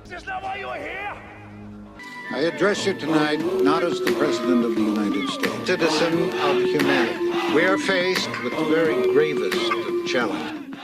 Is this not why you are here? I address you tonight not as the President of the United States, citizen of humanity. We are faced with the very gravest of challenges.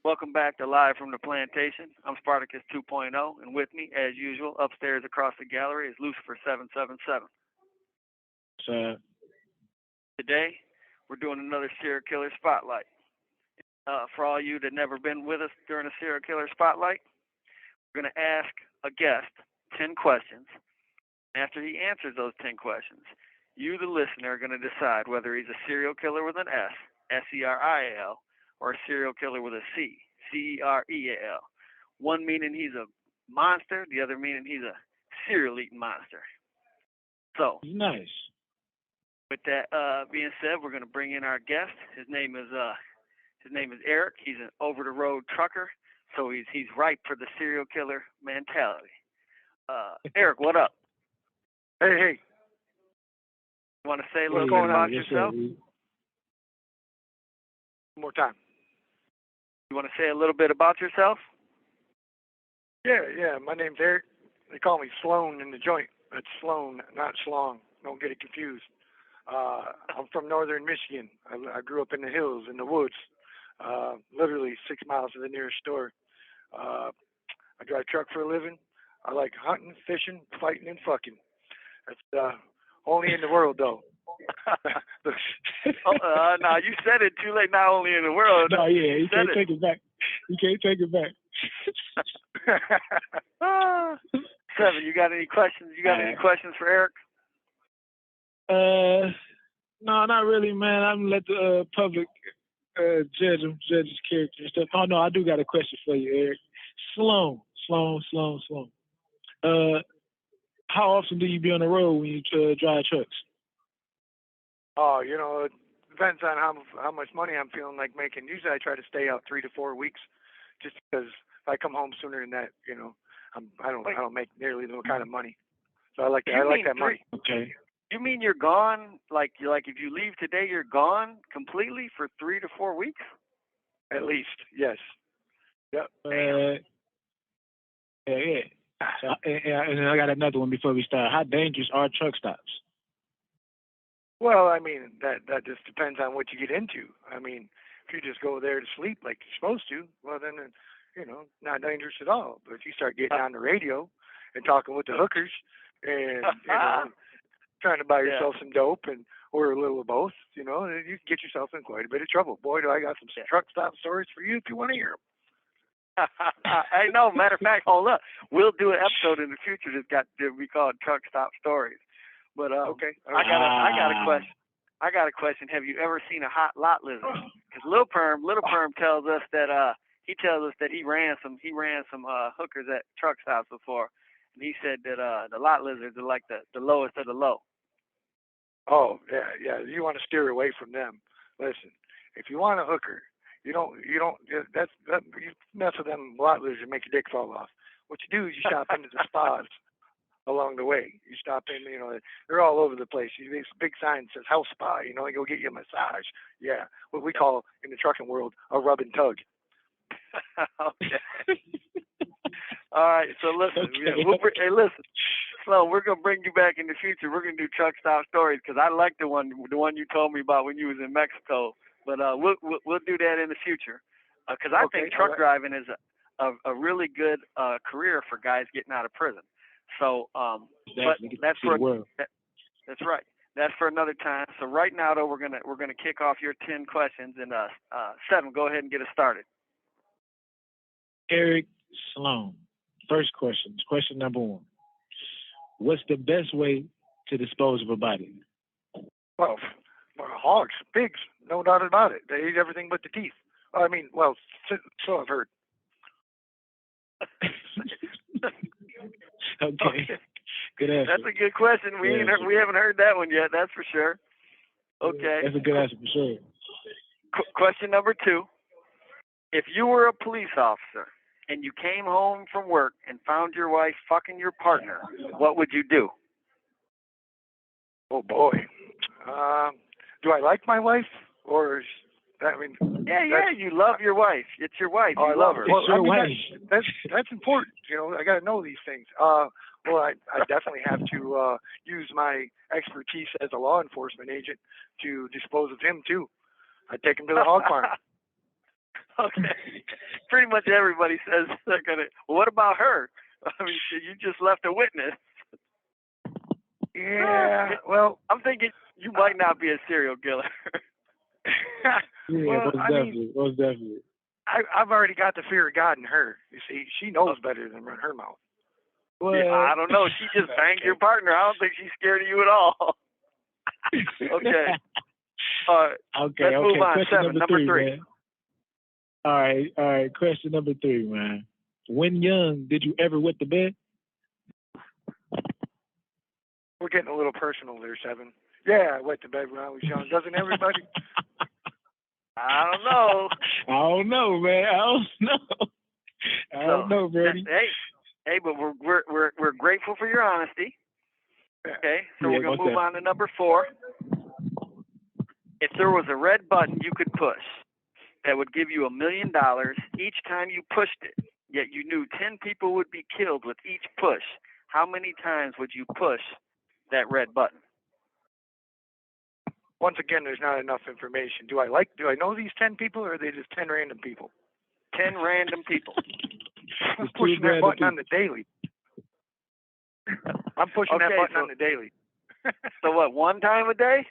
Welcome back to Live from the Plantation. I'm Spartacus 2.0, and with me, as usual, upstairs across the gallery is Lucifer 777. Today, we're doing another serial killer spotlight. For all you that never been with us during a serial killer spotlight, we're going to ask a guest 10 questions. After he answers those 10 questions, you, the listener, are going to decide whether he's a serial killer with an S, S-E-R-I-A-L, or a serial killer with a C, C-E-R-E-A-L. One meaning he's a monster, the other meaning he's a serial eating monster. So, nice. With that being said, we're going to bring in our guest. His name is Eric. He's an over-the-road trucker, so he's ripe for the serial killer mentality. Eric, what up? Hey. You want to say a little bit about yourself? One more time. You want to say a little bit about yourself? Yeah. My name's Eric. They call me Sloan in the joint. That's Sloan, not Schlong. Don't get it confused. I'm from northern Michigan. I grew up in the hills, in the woods, literally 6 miles to the nearest store. I drive truck for a living. I like hunting, fishing, fighting, and fucking. That's only in the world, though. No, you said it too late. Not only in the world. No, yeah, you can't take it back. You can't take it back. Seven, you got any questions? You got any questions for Eric? No, not really, man. I'm gonna let the public judge his character and stuff. Oh no, I do got a question for you, Eric. Sloan. How often do you be on the road when you drive trucks? Oh, it depends on how much money I'm feeling like making. Usually I try to stay out 3 to 4 weeks, just because if I come home sooner than that, I don't make nearly the kind of money. So I like that money. Okay. You mean you're gone? Like if you leave today, you're gone completely for 3 to 4 weeks? At least, yes. Yep. Yeah. And I got another one before we start. How dangerous are truck stops? Well, I mean, that just depends on what you get into. I mean, if you just go there to sleep like you're supposed to, well, then, not dangerous at all. But if you start getting on the radio and talking with the hookers and, trying to buy yourself some dope or a little of both, you can get yourself in quite a bit of trouble. Boy, do I got some truck stop stories for you if you want to hear them. I know. Matter of fact, hold up. We'll do an episode in the future that we call Truck Stop Stories. But okay. I got a question. I got a question. Have you ever seen a hot lot lizard? Because Little Perm tells us that he ran some hookers at truck stops before, and he said that the lot lizards are like the lowest of the low. Oh yeah. You want to steer away from them. Listen, if you want a hooker, you mess with them lot lizards and make your dick fall off. What you do is you stop into the spas along the way. You stop in, they're all over the place. These big sign says house spa, they go get you a massage. Yeah, what we call in the trucking world a rub and tug. Okay. All right, so listen, listen. So we're gonna bring you back in the future. We're gonna do truck stop stories because I like the one you told me about when you was in Mexico. But we'll do that in the future because I think truck driving is a really good career for guys getting out of prison. So, but that's right. That's for another time. So right now, though, we're gonna kick off your 10 questions, and Seven, go ahead and get us started. Eric Sloan. First question. Question number 1. What's the best way to dispose of a body? Well, hogs, pigs, no doubt about it. They eat everything but the teeth. I mean, well, so I've heard. Okay. Good answer. That's a good question. We haven't heard that one yet. That's for sure. Okay. That's a good answer for sure. Question number 2. If you were a police officer and you came home from work and found your wife fucking your partner, what would you do? Oh boy. Do I like my wife, or I mean, Yeah, you love your wife. It's your wife. Oh, You I love love her. her. Well, It's your I mean, wife. that's important. You know, I got to know these things. Well, I definitely have to use my expertise as a law enforcement agent to dispose of him too. I take him to the hog farm. Okay. Pretty much everybody says they're gonna. Well, what about her? I mean, you just left a witness. Yeah. Well, I'm thinking you might not be a serial killer. Yeah, well, most definitely. I've already got the fear of God in her. You see, she knows better than run her mouth. Well, Yeah, I don't know. She just banged your partner. I don't think she's scared of you at all. Okay. Okay, Let's move on. Question Number three. man. All right. Question number 3, man. When young, did you ever wet the bed? We're getting a little personal there, 7. Yeah, I went to bed when I was young. Doesn't everybody? I don't know. I don't know, man. I don't know, Brady. Hey, but we're grateful for your honesty. Okay, so Yeah, we're gonna move on to number 4. If there was a red button you could push that would give you $1 million each time you pushed it, yet you knew 10 people would be killed with each push, how many times would you push that red button? Once again, there's not enough information. Do I know these 10 people, or are they just 10 random people? 10 random people. I'm pushing that button on the daily. I'm pushing that button on the daily. So what, one time a day?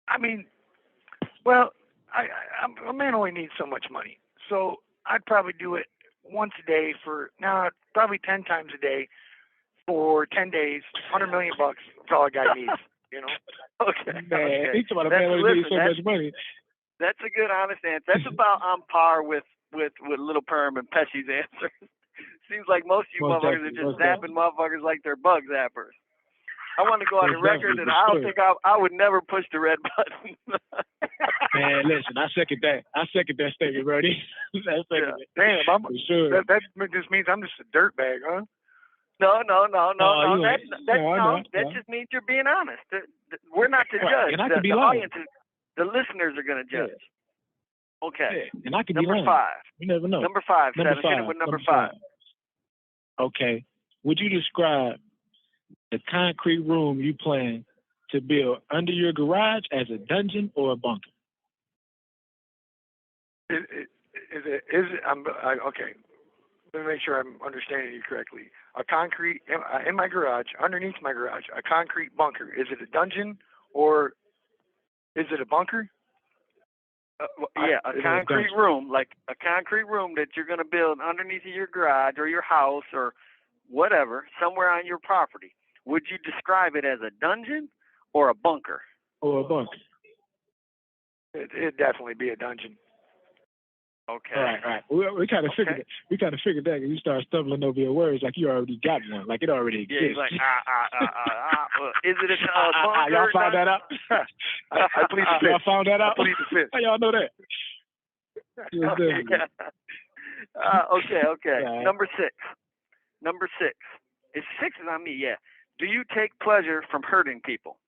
I mean, well, a man only needs so much money. So I'd probably do it once a day probably 10 times a day for 10 days, $100 million. That's all a guy needs, you know? Okay. Man, he's talking about a man only needs so much money. That's a good, honest answer. That's about on par with Little Perm and Pesci's answer. Seems like most of you motherfuckers are just zapping motherfuckers like they're bug zappers. I want to go on the record that I don't think I would never push the red button. Man, listen, I second that statement, Brody. Damn, for sure. That just means I'm just a dirtbag, huh? No. That No. just means you're being honest. We're not to judge. And I could be the lying. audience the listeners are going to judge. Yeah. Okay. Yeah. And I could be Number lying. 5. You never know. Number 5. Hit it with number 5. Okay. Would you describe the concrete room you plan to build under your garage as a dungeon or a bunker? Okay. Let me make sure I'm understanding you correctly. A concrete in my garage, underneath my garage, a concrete bunker. Is it a dungeon or is it a bunker? A concrete room, like a concrete room that you're going to build underneath of your garage or your house or whatever, somewhere on your property. Would you describe it as a dungeon or a bunker? Or a bunker. It'd definitely be a dungeon. Okay. All right. We kind of figured it. We kind of figured that, and you start stumbling over your words like you already got one, like it already exists. Yeah, he's like is it a bunker? Y'all found that out? I plead the fifth. Y'all found that out? I plead the fifth. How y'all know that? Okay. Right. Number 6. Is 6 is on me? Yeah. Do you take pleasure from hurting people?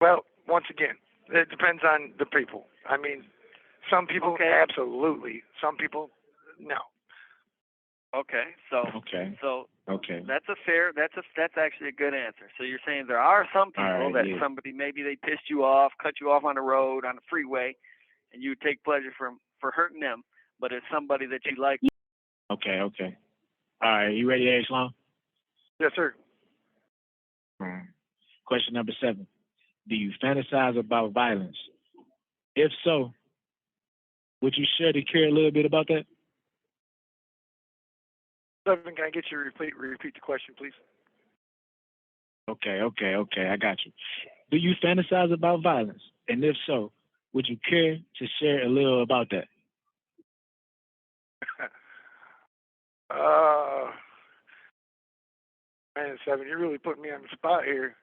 Well, once again, it depends on the people. I mean, some people absolutely. Some people, no. Okay. So that's actually a good answer. So you're saying there are some people somebody maybe they pissed you off, cut you off on the road, on the freeway, and you take pleasure for hurting them, but it's somebody that you like. Okay. All right, you ready, Ashlon? Yes, sir. Question number 7. Do you fantasize about violence? If so, would you share to care a little bit about that? Can I get you to repeat the question, please? Okay, I got you. Do you fantasize about violence? And if so, would you care to share a little about that? Man, 7, you're really putting me on the spot here.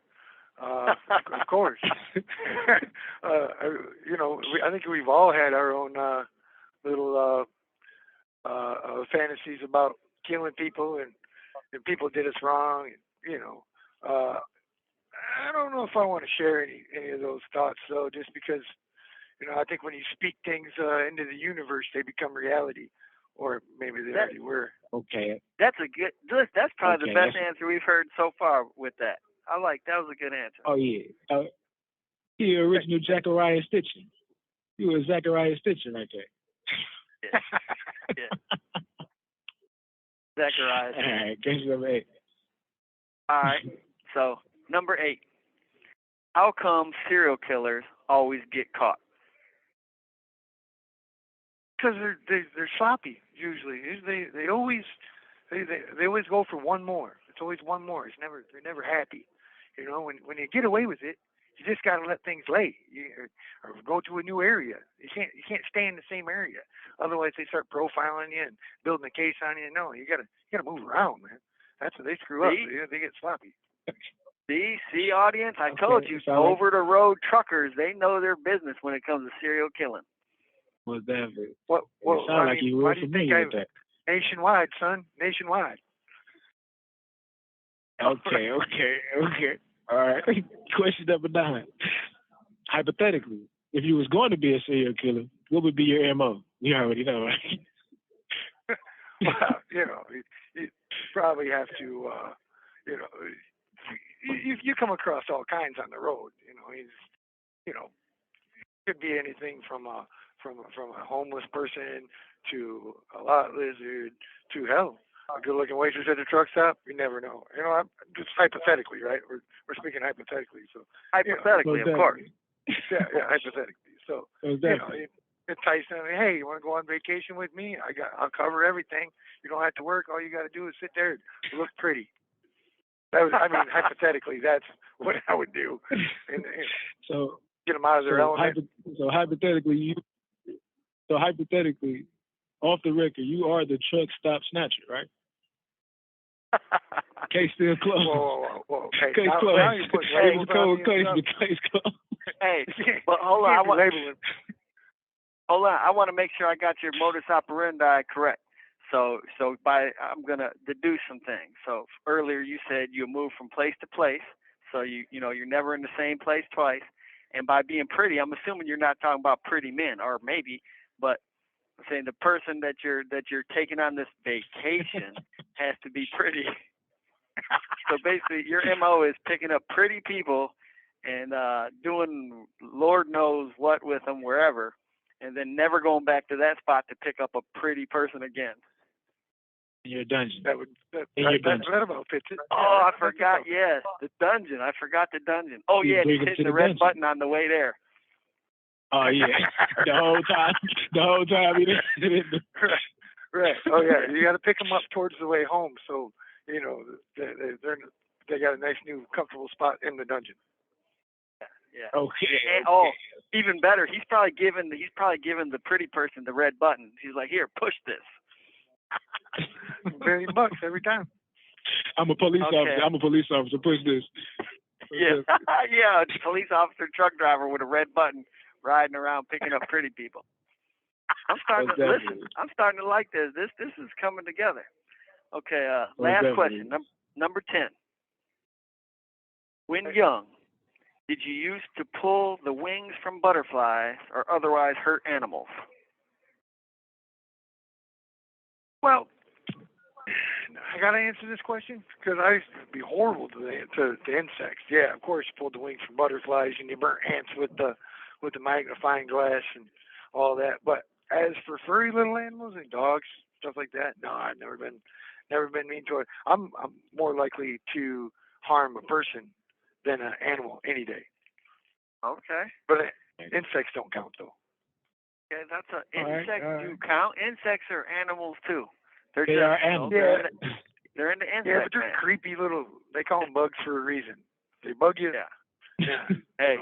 Of course. I think we've all had our own little fantasies about killing people and people did us wrong. I don't know if I want to share any of those thoughts though, just because I think when you speak things into the universe, they become reality, or maybe they already were. Okay. That's a good. That's probably Okay, the best answer we've heard so far with that. I like that was a good answer. Oh yeah. He original Zachariah Stitching. You were Zachariah Stitching right there. Yeah. Zachariah. All right, question number 8. All right. So number 8. How come serial killers always get caught? Because they're sloppy usually. They always go for one more. It's always one more. They're never happy. When you get away with it, you just got to let things lay. Or go to a new area. You can't stay in the same area. Otherwise, they start profiling you and building a case on you. No, you gotta move around, man. That's what they screw up. They get sloppy. See, audience, I told you, over the road truckers, they know their business when it comes to serial killing. Was that it? Well, sound like you were why do you think familiar with that? Nationwide, son, nationwide. Okay. All right. Question number 9. Hypothetically, if you was going to be a serial killer, what would be your MO? You already know, right? Well, you probably have to, you come across all kinds on the road. Could be anything from a homeless person to a lot lizard to hell. A good-looking waitress at the truck stop. You never know. I'm just hypothetically, right? We're speaking hypothetically, so hypothetically, of course. Yeah, hypothetically. So Exactly. entice them. Hey, you want to go on vacation with me? I'll cover everything. You don't have to work. All you got to do is sit there and look pretty. Hypothetically, that's what I would do. And So get them out of their element. Hypothetically, off the record, you are the truck stop snatcher, right? Case still closed. Whoa. Hey, case now closed. you put labels on me and stuff. Case closed. Hey, but hold on. Hold on. I want to make sure I got your modus operandi correct. So I'm gonna deduce some things. So earlier you said you move from place to place. So you're never in the same place twice. And by being pretty, I'm assuming you're not talking about pretty men, or maybe, but I'm saying the person that you're taking on this vacation has to be pretty. So basically, your MO is picking up pretty people and doing Lord knows what with them wherever, and then never going back to that spot to pick up a pretty person again. In your dungeon. That about fits it. Oh, I forgot. Yes, the dungeon. I forgot the dungeon. Oh, yeah, just hitting the red button on the way there. Oh yeah, the whole time. Right. Oh yeah, you got to pick them up towards the way home, so they got a nice new comfortable spot in the dungeon. Yeah. Okay. And, even better. He's probably given the pretty person the red button. He's like, here, push this. $1 million every time. I'm a police officer. Push this. Yeah. Yeah. Police officer, truck driver with a red button, riding around picking up pretty people. I'm starting to listen. I'm starting to like this. This is coming together. Okay. Last question. Number 10. When young, did you used to pull the wings from butterflies or otherwise hurt animals? Well, I gotta answer this question because I used to be horrible to insects. Yeah, of course, you pulled the wings from butterflies and you burnt ants with the magnifying glass and all that. But as for furry little animals and dogs, stuff like that, no, I've never been mean to it. I'm more likely to harm a person than an animal any day. Okay. But insects don't count though. Yeah, insects do count. Insects are animals too. They are animals. They're in the insect. Yeah, but they're creepy little. They call them bugs for a reason. They bug you. Yeah. Hey,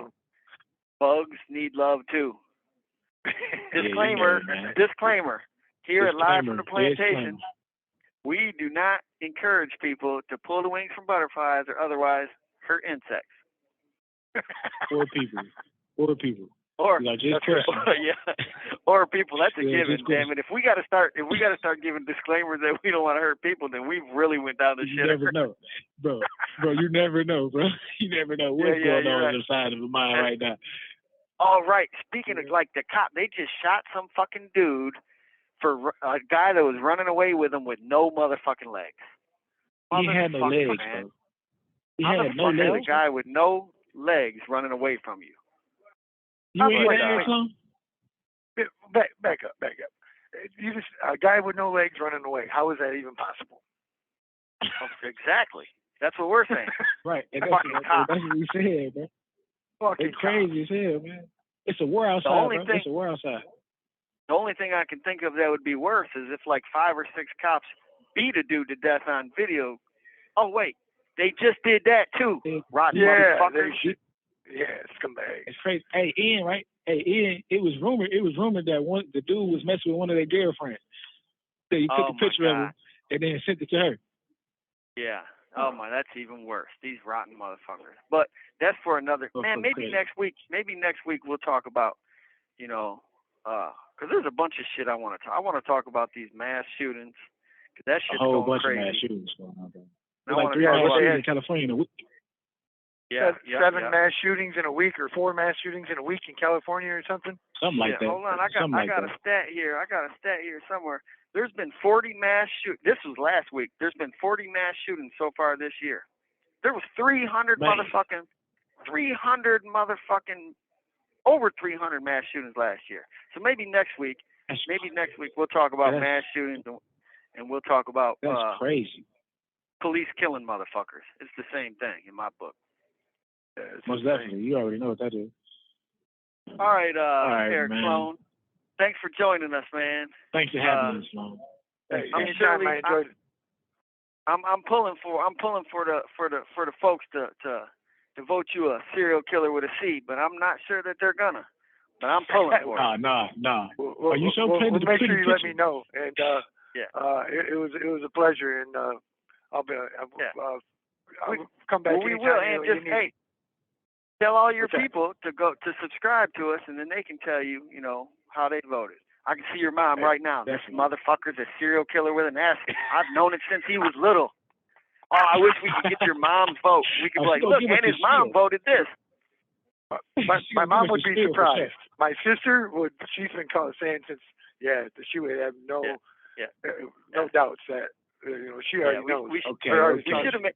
bugs need love too. Disclaimer. Here at Live from the Plantation, we do not encourage people to pull the wings from butterflies or otherwise hurt insects. Or people. Or just question. yeah, or people. That's a Yeah, given. just Damn it! If we gotta start giving disclaimers that we don't want to hurt people, then we really went down the You shitter. never know, bro. You never know, bro. You never know what's going on right. inside of the mind right now. All right. Speaking of like the cop, they just shot some fucking dude for a guy that was running away with him with no motherfucking legs. He had no legs, man. bro. He How had the no fuck legs. is a guy with no legs running away from you? You ain't hear that, Sloan? Back up. You just a guy with no legs running away. How is that even possible? Exactly. That's what we're saying. Right. And Fucking cop. that's what we said, bro. Fucking It's crazy as hell, man. It's a war outside, bro. It's a war outside. The only thing I can think of that would be worse is if like 5 or 6 cops beat a dude to death on video. Oh wait, they just did that too. Rotten motherfuckers. Scumbag. It's crazy. Hey, Ian, right? Hey, Ian, it was rumored that the dude was messing with one of their girlfriends. So he took a picture of him and then sent it to her. Yeah. Oh my, that's even worse. These rotten motherfuckers. But that's for another. Man, maybe next week we'll talk about, because there's a bunch of shit I want to talk. I want to talk about these mass shootings. Cause that shit's a whole going bunch crazy. of mass shootings going on, bro. Like 3 mass shootings in California in a week. Yeah, seven mass shootings in a week, or 4 mass shootings in a week in California, or something. Something like that. Hold on, I got a stat here. Somewhere. There's been 40 mass shootings. This was last week. There's been 40 mass shootings so far this year. There was 300 over 300 mass shootings last year. So maybe next week we'll talk about mass shootings and we'll talk about that's crazy. Police killing motherfuckers. It's the same thing in my book. Most definitely. You already know what that is. All right, Eric man. Sloan. Thanks for joining us, man. Thanks for having me, Sloan. Hey, I enjoyed it. I'm pulling for the folks to vote you a serial killer with a C, but I'm not sure that they're gonna. But I'm pulling for it. Nah. Are you so we'll make sure you let me know. And it was a pleasure, and I'll come back. Well, we will, and just tell all your people to go to subscribe to us, and then they can tell you, how they voted. I can see your mom right now. This motherfucker's a serial killer with an S. I've known it since he was little. Oh, I wish we could get your mom's vote. We could be like, look, and his mom voted this. My mom would be surprised. My sister would. She's been saying since, she would have no doubts that she already knows. We should have made.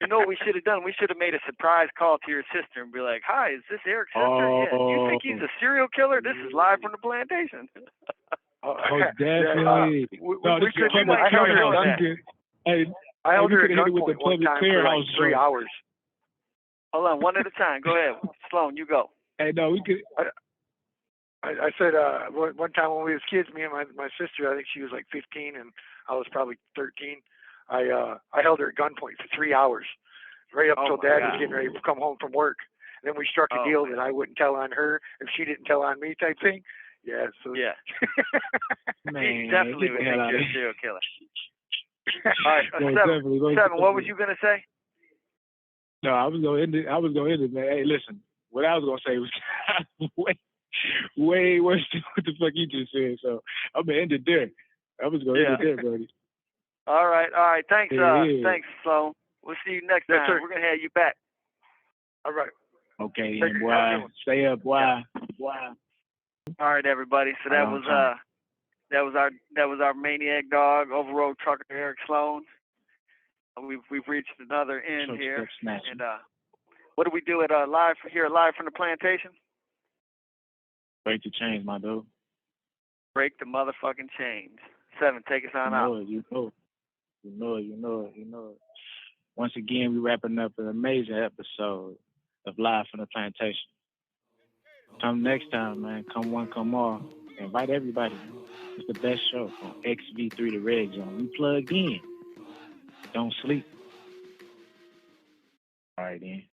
You know what we should have done? We should have made a surprise call to your sister and be like, "Hi, is this Eric's sister? You think he's a serial killer? This is live from the plantation." Definitely. We could do that. I held her at gunpoint one time for like 3 hours. Hold on, one at a time. Go ahead, Sloan. You go. Hey, no, we could. I said one time when we was kids, me and my sister, I think she was like 15 and I was probably 13. I held her at gunpoint for 3 hours, right up till Dad was getting ready to come home from work. And then we struck a deal that I wouldn't tell on her if she didn't tell on me, type thing. Yeah. So Man, definitely would think you're a serial killer. All right, Seven. What was you gonna say? No, I was gonna end it, man. Hey, listen. What I was gonna say was way worse than what the fuck you just said. So I'm gonna end it there. I was gonna end it there, buddy. All right. Thanks, thanks, Sloan. We'll see you next time. We're gonna have you back. All right. Okay, boy. Stay up, boy. All right, everybody. So that was our maniac dog, overroad trucker Eric Sloan. We've reached another end here. And what do we do at live from the plantation? Break the chains, my dude. Break the motherfucking chains. 7, take us on out. You know it. Once again, we're wrapping up an amazing episode of Live from the Plantation. Come next time, man. Come one, come all. Invite everybody. It's the best show on XV3 The Red Zone. We plugged in. Don't sleep. All right, then.